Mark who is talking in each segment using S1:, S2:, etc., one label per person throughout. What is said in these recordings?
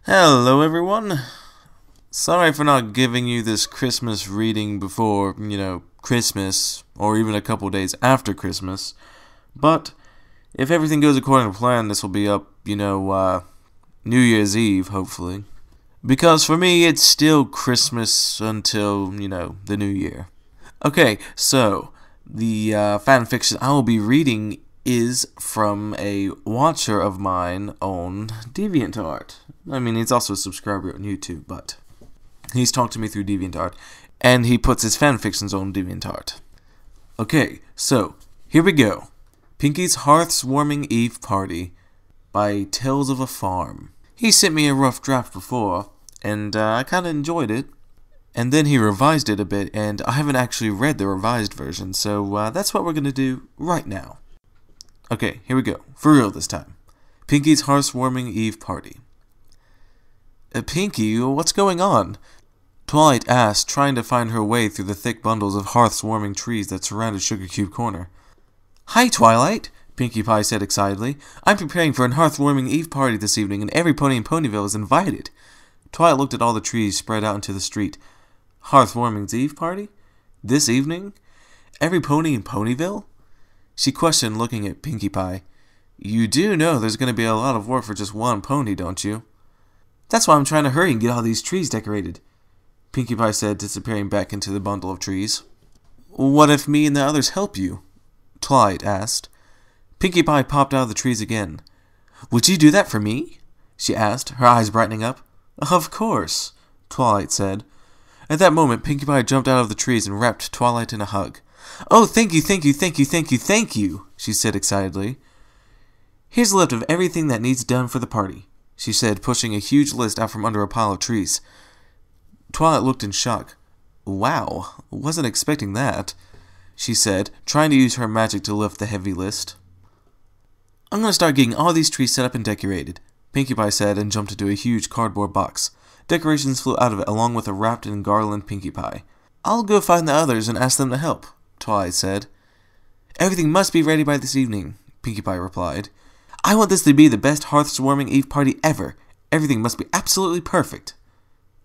S1: Hello everyone! Sorry for not giving you this Christmas reading before, Christmas, or even a couple days after Christmas. But, if everything goes according to plan, this will be up, New Year's Eve, hopefully. Because for me, it's still Christmas until, the New Year. Okay, so, the fanfiction I will be reading is from a watcher of mine on DeviantArt. I mean, he's also a subscriber on YouTube, but he's talked to me through DeviantArt, and he puts his fanfictions on DeviantArt. Okay, so, here we go. Pinkie's Hearth's Warming Eve Party by Tales of a Farm. He sent me a rough draft before, and I kind of enjoyed it. And then he revised it a bit, and I haven't actually read the revised version, so that's what we're going to do right now. Okay, here we go. For real this time. Pinkie's Hearth's Warming Eve Party. Pinkie, what's going on? Twilight asked, trying to find her way through the thick bundles of Hearth's warming trees that surrounded Sugar Cube Corner. Hi, Twilight, Pinkie Pie said excitedly. I'm preparing for an Hearth Warming Eve party this evening, and every pony in Ponyville is invited. Twilight looked at all the trees spread out into the street. Hearth Warming's Eve party? This evening? Every pony in Ponyville? She questioned, looking at Pinkie Pie. You do know there's going to be a lot of work for just one pony, don't you? That's why I'm trying to hurry and get all these trees decorated, Pinkie Pie said, disappearing back into the bundle of trees. What if me and the others help you? Twilight asked. Pinkie Pie popped out of the trees again. Would you do that for me? She asked, her eyes brightening up. Of course, Twilight said. At that moment, Pinkie Pie jumped out of the trees and wrapped Twilight in a hug. Oh, thank you, thank you, thank you, thank you, thank you, she said excitedly. Here's a list of everything that needs done for the party, she said, pushing a huge list out from under a pile of trees. Twilight looked in shock. Wow, wasn't expecting that, she said, trying to use her magic to lift the heavy list. I'm going to start getting all these trees set up and decorated, Pinkie Pie said, and jumped into a huge cardboard box. Decorations flew out of it along with a wrapped in garland Pinkie Pie. I'll go find the others and ask them to help, Twilight said. Everything must be ready by this evening, Pinkie Pie replied. I want this to be the best Hearth's Warming Eve party ever. Everything must be absolutely perfect.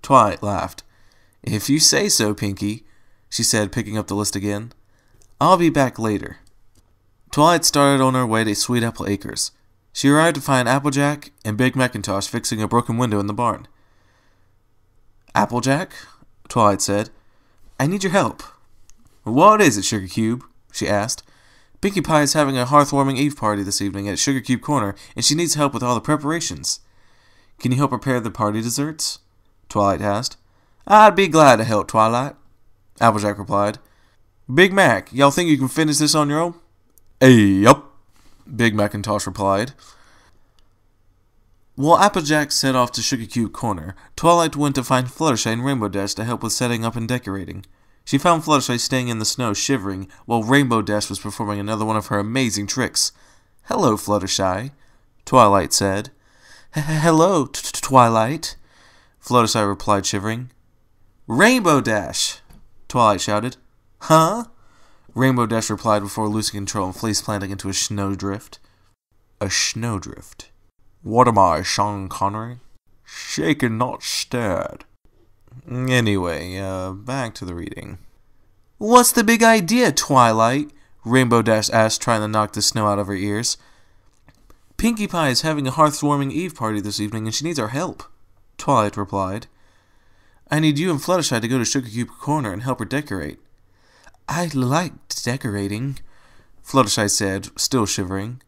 S1: Twilight laughed. If you say so, Pinkie, she said, picking up the list again. I'll be back later. Twilight started on her way to Sweet Apple Acres. She arrived to find Applejack and Big Macintosh fixing a broken window in the barn. Applejack, Twilight said, I need your help. What is it, Sugar Cube? She asked. Pinkie Pie is having a Hearth-Warming Eve party this evening at Sugar Cube Corner, and she needs help with all the preparations. Can you help prepare the party desserts? Twilight asked. I'd be glad to help, Twilight, Applejack replied. Big Mac, y'all think you can finish this on your own? Yup, Big Macintosh replied. While Applejack set off to Sugar Cube Corner, Twilight went to find Fluttershy and Rainbow Dash to help with setting up and decorating. She found Fluttershy staying in the snow, shivering, while Rainbow Dash was performing another one of her amazing tricks. Hello, Fluttershy, Twilight said. Hello, Twilight, Fluttershy replied, shivering. Rainbow Dash, Twilight shouted. Huh? Rainbow Dash replied before losing control and face-planting into a snowdrift. A snowdrift. What am I, Sean Connery? Shaken, not stirred. Anyway, back to the reading. What's the big idea, Twilight? Rainbow Dash asked, trying to knock the snow out of her ears. Pinkie Pie is having a Hearth-Warming Eve party this evening, and she needs our help, Twilight replied. I need you and Fluttershy to go to Sugar Cube Corner and help her decorate. I like decorating, Fluttershy said, still shivering.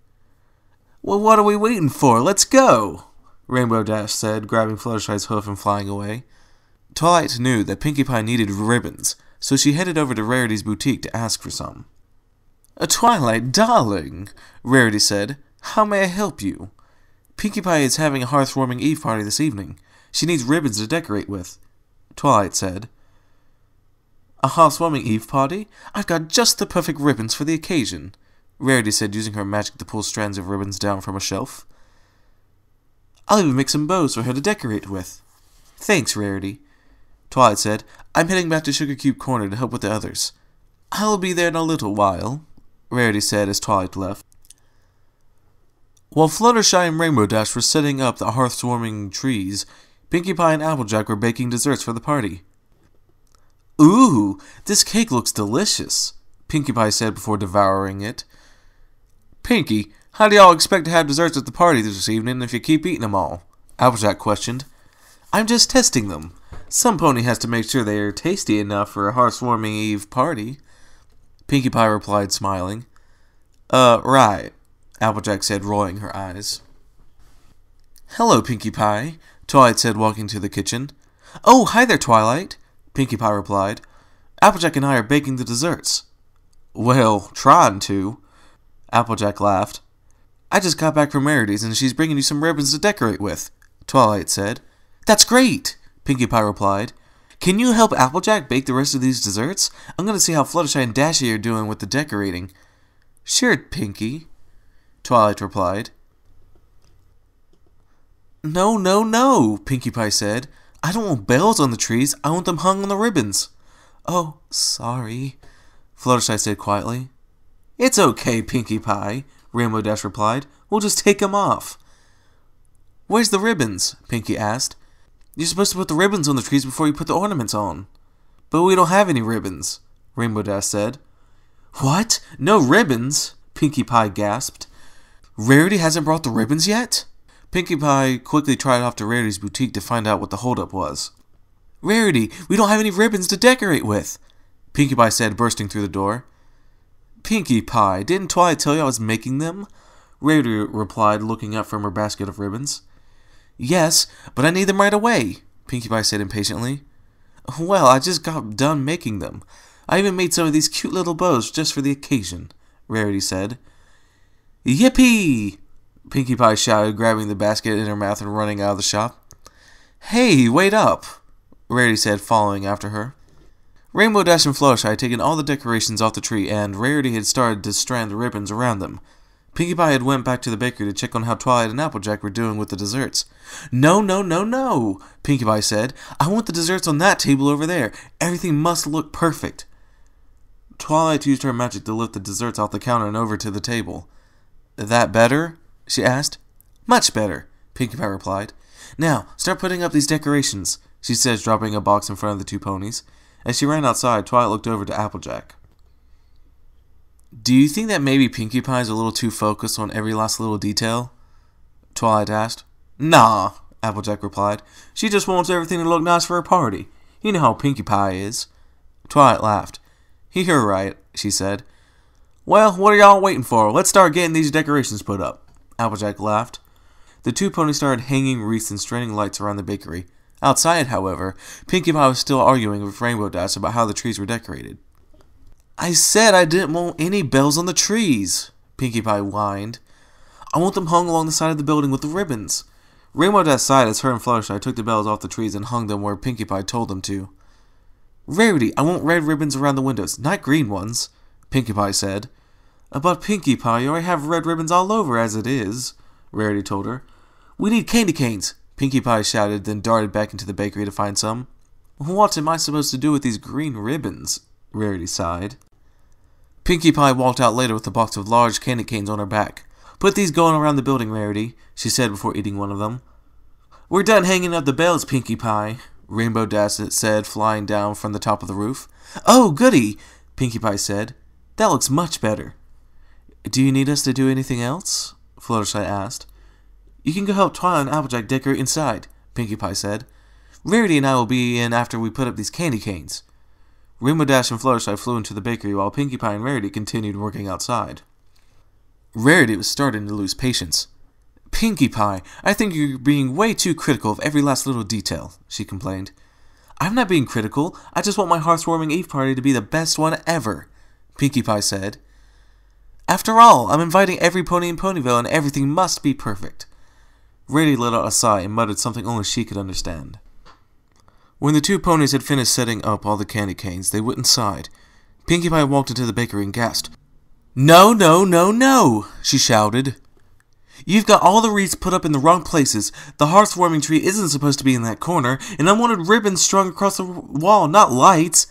S1: Well, what are we waiting for? Let's go, Rainbow Dash said, grabbing Fluttershy's hoof and flying away. Twilight knew that Pinkie Pie needed ribbons, so she headed over to Rarity's boutique to ask for some. Twilight, darling, Rarity said, how may I help you? Pinkie Pie is having a Hearth-Warming Eve party this evening. She needs ribbons to decorate with, Twilight said. A Hearth-Warming Eve party? I've got just the perfect ribbons for the occasion, Rarity said, using her magic to pull strands of ribbons down from a shelf. I'll even make some bows for her to decorate with. Thanks, Rarity, Twilight said. I'm heading back to Sugar Cube Corner to help with the others. I'll be there in a little while, Rarity said as Twilight left. While Fluttershy and Rainbow Dash were setting up the hearth-warming trees, Pinkie Pie and Applejack were baking desserts for the party. Ooh, this cake looks delicious, Pinkie Pie said before devouring it. Pinkie, how do y'all expect to have desserts at the party this evening if you keep eating them all? Applejack questioned. I'm just testing them. Some pony has to make sure they are tasty enough for a hearth-warming eve party. Pinkie Pie replied, smiling. Right, Applejack said, rolling her eyes. Hello, Pinkie Pie, Twilight said, walking to the kitchen. Oh, hi there, Twilight, Pinkie Pie replied. Applejack and I are baking the desserts. Well, trying to, Applejack laughed. I just got back from Rarity's and she's bringing you some ribbons to decorate with, Twilight said. That's great, Pinkie Pie replied. Can you help Applejack bake the rest of these desserts? I'm going to see how Fluttershy and Dashy are doing with the decorating. Sure, Pinkie, Twilight replied. No, Pinkie Pie said. I don't want bells on the trees. I want them hung on the ribbons. Oh, sorry, Fluttershy said quietly. It's okay, Pinkie Pie, Rainbow Dash replied. We'll just take them off. Where's the ribbons? Pinkie asked. You're supposed to put the ribbons on the trees before you put the ornaments on. But we don't have any ribbons, Rainbow Dash said. What? No ribbons? Pinkie Pie gasped. Rarity hasn't brought the ribbons yet? Pinkie Pie quickly tried off to Rarity's boutique to find out what the holdup was. Rarity, we don't have any ribbons to decorate with, Pinkie Pie said, bursting through the door. Pinkie Pie, didn't Twilight tell you I was making them? Rarity replied, looking up from her basket of ribbons. Yes, but I need them right away, Pinkie Pie said impatiently. Well, I just got done making them. I even made some of these cute little bows just for the occasion, Rarity said. Yippee! Pinkie Pie shouted, grabbing the basket in her mouth and running out of the shop. Hey, wait up, Rarity said, following after her. Rainbow Dash and Fluttershy had taken all the decorations off the tree, and Rarity had started to strand the ribbons around them. Pinkie Pie had went back to the bakery to check on how Twilight and Applejack were doing with the desserts. No, Pinkie Pie said. I want the desserts on that table over there. Everything must look perfect. Twilight used her magic to lift the desserts off the counter and over to the table. That better? She asked. Much better, Pinkie Pie replied. Now, start putting up these decorations, she said, dropping a box in front of the two ponies. As she ran outside, Twilight looked over to Applejack. Do you think that maybe Pinkie Pie's a little too focused on every last little detail? Twilight asked. Nah, Applejack replied. She just wants everything to look nice for her party. You know how Pinkie Pie is. Twilight laughed. You're right, she said. Well, what are y'all waiting for? Let's start getting these decorations put up. Applejack laughed. The two ponies started hanging wreaths and straining lights around the bakery. Outside, however, Pinkie Pie was still arguing with Rainbow Dash about how the trees were decorated. I said I didn't want any bells on the trees, Pinkie Pie whined. I want them hung along the side of the building with the ribbons. Rainbow Dash sighed as her and Fluttershy took the bells off the trees and hung them where Pinkie Pie told them to. Rarity, I want red ribbons around the windows, not green ones, Pinkie Pie said. But Pinkie Pie, you already have red ribbons all over as it is, Rarity told her. We need candy canes, Pinkie Pie shouted, then darted back into the bakery to find some. What am I supposed to do with these green ribbons? Rarity sighed. Pinkie Pie walked out later with a box of large candy canes on her back. Put these going around the building, Rarity, she said before eating one of them. We're done hanging up the bells, Pinkie Pie, Rainbow Dash said, flying down from the top of the roof. Oh, goody, Pinkie Pie said. That looks much better. Do you need us to do anything else? Fluttershy asked. You can go help Twilight and Applejack decorate inside, Pinkie Pie said. Rarity and I will be in after we put up these candy canes. Rainbow Dash and Fluttershy flew into the bakery while Pinkie Pie and Rarity continued working outside. Rarity was starting to lose patience. Pinkie Pie, I think you're being way too critical of every last little detail, she complained. I'm not being critical. I just want my hearth-warming Eve party to be the best one ever, Pinkie Pie said. After all, I'm inviting every pony in Ponyville and everything must be perfect. Rarity let out a sigh and muttered something only she could understand. When the two ponies had finished setting up all the candy canes, they went inside. Pinkie Pie walked into the bakery and gasped. No, she shouted. You've got all the wreaths put up in the wrong places. The hearth-warming tree isn't supposed to be in that corner, and I wanted ribbons strung across the wall, not lights.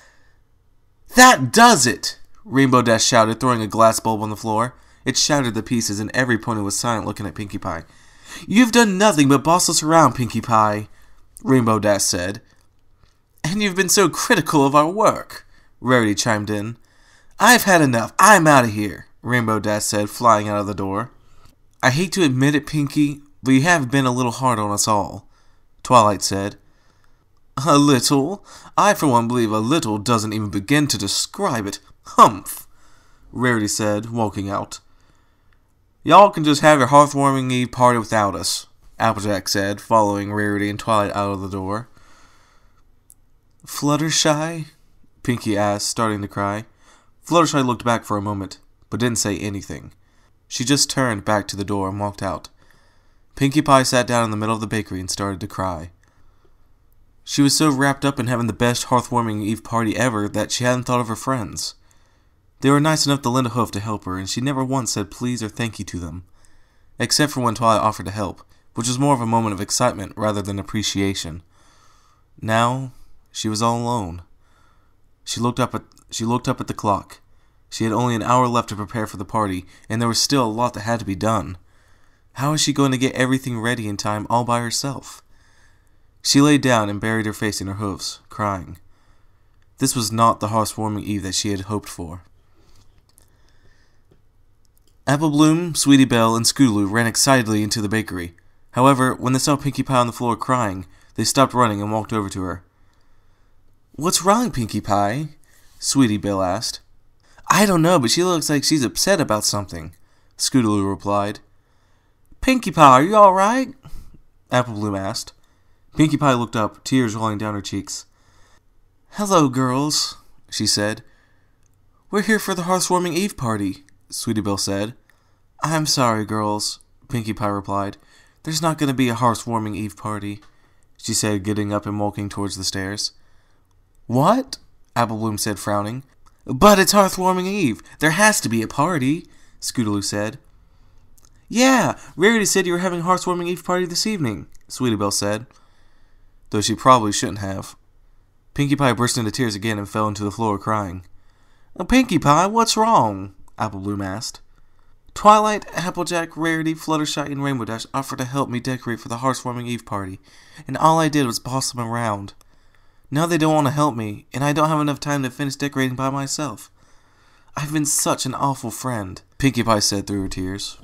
S1: That does it! Rainbow Dash shouted, throwing a glass bulb on the floor. It shattered to pieces, and every pony was silent looking at Pinkie Pie. "You've done nothing but boss us around, Pinkie Pie," Rainbow Dash said. "And you've been so critical of our work," Rarity chimed in. "I've had enough. I'm out of here," Rainbow Dash said, flying out of the door. "I hate to admit it, Pinkie, but you have been a little hard on us all," Twilight said. "A little? I for one believe a little doesn't even begin to describe it. Humph," Rarity said, walking out. "Y'all can just have your heartwarming Eve party without us," Applejack said, following Rarity and Twilight out of the door. "Fluttershy?" Pinkie asked, starting to cry. Fluttershy looked back for a moment, but didn't say anything. She just turned back to the door and walked out. Pinkie Pie sat down in the middle of the bakery and started to cry. She was so wrapped up in having the best heartwarming Eve party ever that she hadn't thought of her friends. They were nice enough to lend a hoof to help her, and she never once said please or thank you to them, except for when Twilight offered to help, which was more of a moment of excitement rather than appreciation. Now, she was all alone. She looked up at the clock. She had only an hour left to prepare for the party, and there was still a lot that had to be done. How was she going to get everything ready in time all by herself? She lay down and buried her face in her hooves, crying. This was not the heartwarming Eve that she had hoped for. Apple Bloom, Sweetie Belle, and Scootaloo ran excitedly into the bakery. However, when they saw Pinkie Pie on the floor crying, they stopped running and walked over to her. "What's wrong, Pinkie Pie?" Sweetie Belle asked. "I don't know, but she looks like she's upset about something," Scootaloo replied. "Pinkie Pie, are you all right?" Apple Bloom asked. Pinkie Pie looked up, tears rolling down her cheeks. "Hello, girls," she said. "We're here for the heartwarming Eve party," Sweetie Belle said. "I'm sorry, girls," Pinkie Pie replied. "There's not going to be a heartwarming Eve party," she said, getting up and walking towards the stairs. "What?" Apple Bloom said, frowning. "But it's heartwarming Eve. There has to be a party," Scootaloo said. "Yeah, Rarity said you were having a heartwarming Eve party this evening," Sweetie Belle said, though she probably shouldn't have. Pinkie Pie burst into tears again and fell into the floor crying. "Pinkie Pie, what's wrong?" Apple Bloom asked. "Twilight, Applejack, Rarity, Fluttershy, and Rainbow Dash offered to help me decorate for the heartwarming Eve party, and all I did was boss them around. Now they don't want to help me, and I don't have enough time to finish decorating by myself. I've been such an awful friend," Pinkie Pie said through her tears.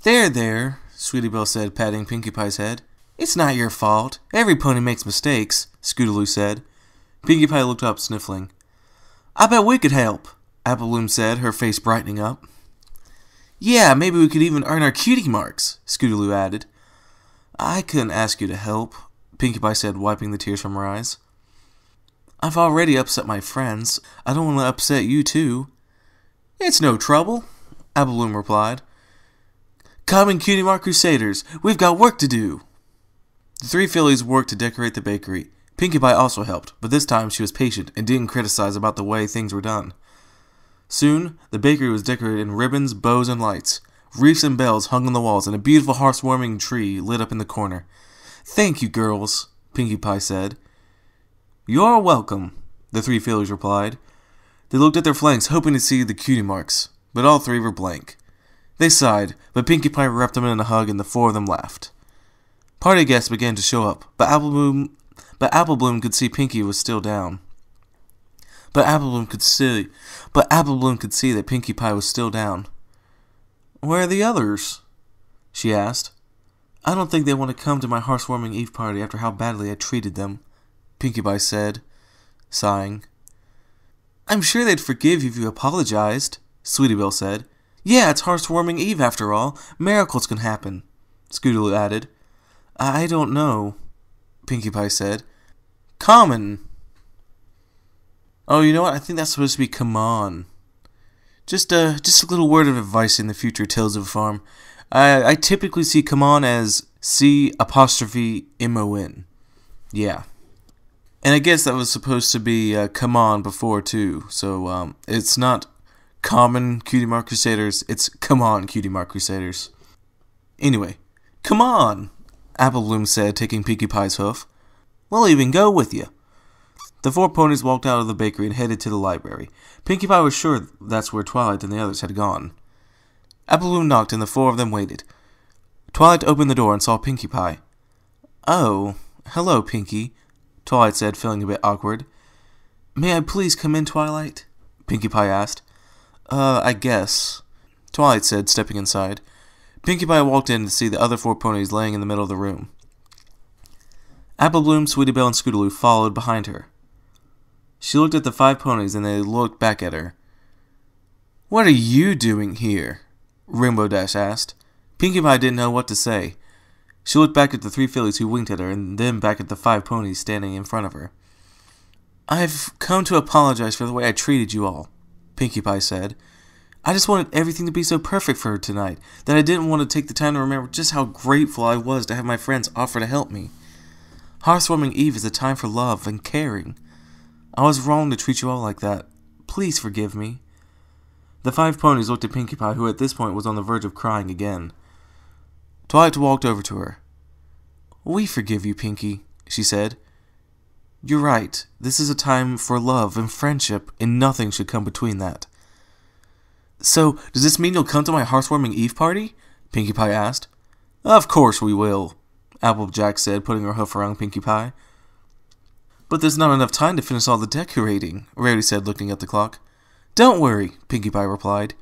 S1: There, Sweetie Belle said, patting Pinkie Pie's head. "It's not your fault. Every pony makes mistakes," Scootaloo said. Pinkie Pie looked up, sniffling. "I bet we could help," Apple Bloom said, her face brightening up. "Yeah, maybe we could even earn our cutie marks," Scootaloo added. "I couldn't ask you to help," Pinkie Pie said, wiping the tears from her eyes. "I've already upset my friends. I don't want to upset you, too." "It's no trouble," Apple Bloom replied. "Come in, Cutie Mark Crusaders. We've got work to do." The three fillies worked to decorate the bakery. Pinkie Pie also helped, but this time she was patient and didn't criticize about the way things were done. Soon, the bakery was decorated in ribbons, bows, and lights. Wreaths and bells hung on the walls, and a beautiful heartwarming tree lit up in the corner. "Thank you, girls," Pinkie Pie said. "You're welcome," the three fillies replied. They looked at their flanks, hoping to see the cutie marks, but all three were blank. They sighed, but Pinkie Pie wrapped them in a hug, and the four of them laughed. Party guests began to show up, but Apple Bloom could see Pinkie was still down. But Apple Bloom could see that Pinkie Pie was still down. "Where are the others?" she asked. "I don't think they want to come to my heartwarming Eve party after how badly I treated them," Pinkie Pie said, sighing. "I'm sure they'd forgive you if you apologized," Sweetie Belle said. "Yeah, it's heartwarming Eve after all. Miracles can happen," Scootaloo added. "I don't know," Pinkie Pie said. "Common." Oh, you know what? I think that's supposed to be come on. Just a little word of advice in the future Tales of a Farm. I typically see come on as C''MON. Yeah. And I guess that was supposed to be come on before too. So it's not common Cutie Mark Crusaders, it's come on Cutie Mark Crusaders. Anyway, come on, Apple Bloom said, taking Pinkie Pie's hoof. "We'll even go with you." The four ponies walked out of the bakery and headed to the library. Pinkie Pie was sure that's where Twilight and the others had gone. Apple Bloom knocked and the four of them waited. Twilight opened the door and saw Pinkie Pie. "Oh, hello, Pinkie," Twilight said, feeling a bit awkward. "May I please come in, Twilight?" Pinkie Pie asked. I guess," Twilight said, stepping inside. Pinkie Pie walked in to see the other four ponies laying in the middle of the room. Apple Bloom, Sweetie Belle, and Scootaloo followed behind her. She looked at the five ponies and they looked back at her. "What are you doing here?" Rainbow Dash asked. Pinkie Pie didn't know what to say. She looked back at the three fillies who winked at her and then back at the five ponies standing in front of her. "I've come to apologize for the way I treated you all," Pinkie Pie said. "I just wanted everything to be so perfect for her tonight that I didn't want to take the time to remember just how grateful I was to have my friends offer to help me. Hearthwarming Eve is a time for love and caring. I was wrong to treat you all like that. Please forgive me." The five ponies looked at Pinkie Pie, who at this point was on the verge of crying again. Twilight walked over to her. "We forgive you, Pinkie," she said. "You're right. This is a time for love and friendship, and nothing should come between that." "So, does this mean you'll come to my Hearthwarming Eve party?" Pinkie Pie asked. "Of course we will," Applejack said, putting her hoof around Pinkie Pie. "But there's not enough time to finish all the decorating," Rarity said, looking at the clock. "Don't worry," Pinkie Pie replied.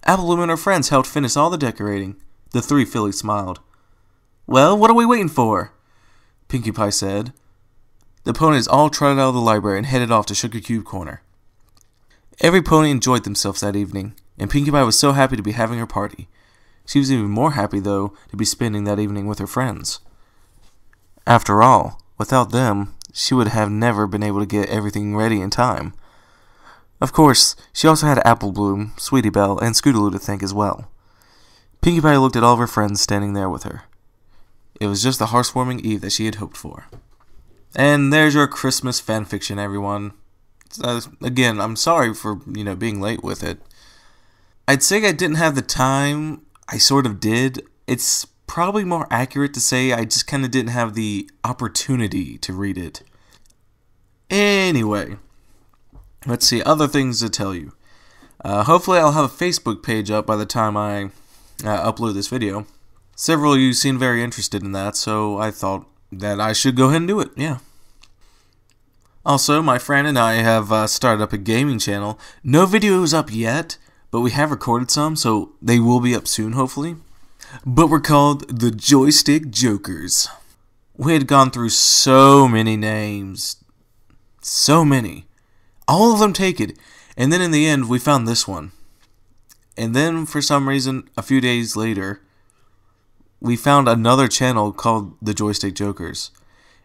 S1: "Apple Bloom and her friends helped finish all the decorating." The three fillies smiled. "Well, what are we waiting for?" Pinkie Pie said. The ponies all trotted out of the library and headed off to Sugar Cube Corner. Every pony enjoyed themselves that evening, and Pinkie Pie was so happy to be having her party. She was even more happy, though, to be spending that evening with her friends. After all, without them, she would have never been able to get everything ready in time. Of course, she also had Apple Bloom, Sweetie Belle, and Scootaloo to thank as well. Pinkie Pie looked at all of her friends standing there with her. It was just the Hearthwarming Eve that she had hoped for. And there's your Christmas fanfiction, everyone. Again, I'm sorry for, being late with it. I'd say I didn't have the time. I sort of did. It's probably more accurate to say I just kind of didn't have the opportunity to read it. Anyway, let's see, other things to tell you. Hopefully I'll have a Facebook page up by the time I upload this video. Several of you seem very interested in that, so I thought that I should go ahead and do it, yeah. Also, my friend and I have started up a gaming channel. No videos up yet, but we have recorded some, so they will be up soon, hopefully. But we're called the Joystick Jokers. We had gone through so many names. So many. All of them taken. And then in the end, we found this one. And then, for some reason, a few days later, we found another channel called the Joystick Jokers.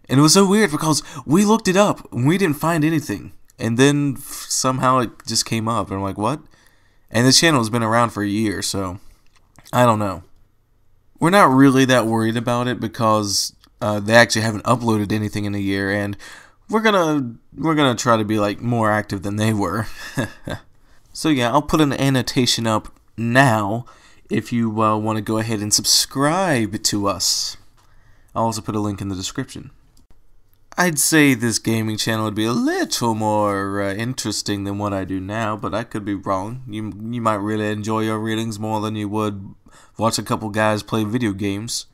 S1: And it was so weird because we looked it up and we didn't find anything. And then somehow it just came up and I'm like, what? And this channel has been around for a year, so I don't know. We're not really that worried about it because they actually haven't uploaded anything in a year, and we're gonna try to be like more active than they were. So yeah, I'll put an annotation up now if you want to go ahead and subscribe to us. I'll also put a link in the description. I'd say this gaming channel would be a little more interesting than what I do now, but I could be wrong. You might really enjoy your readings more than you would watch a couple guys play video games.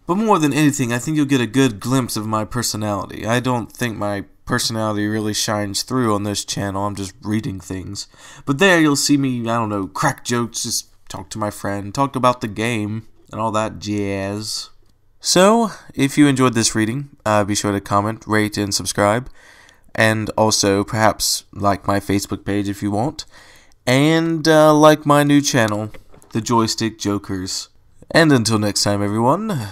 S1: But more than anything, I think you'll get a good glimpse of my personality. I don't think my personality really shines through on this channel. I'm just reading things. But there you'll see me, I don't know, crack jokes, just talk to my friend, talk about the game, and all that jazz. So, if you enjoyed this reading, be sure to comment, rate, and subscribe. And also, perhaps, like my Facebook page if you want. And like my new channel, The Joystick Jokers. And until next time, everyone,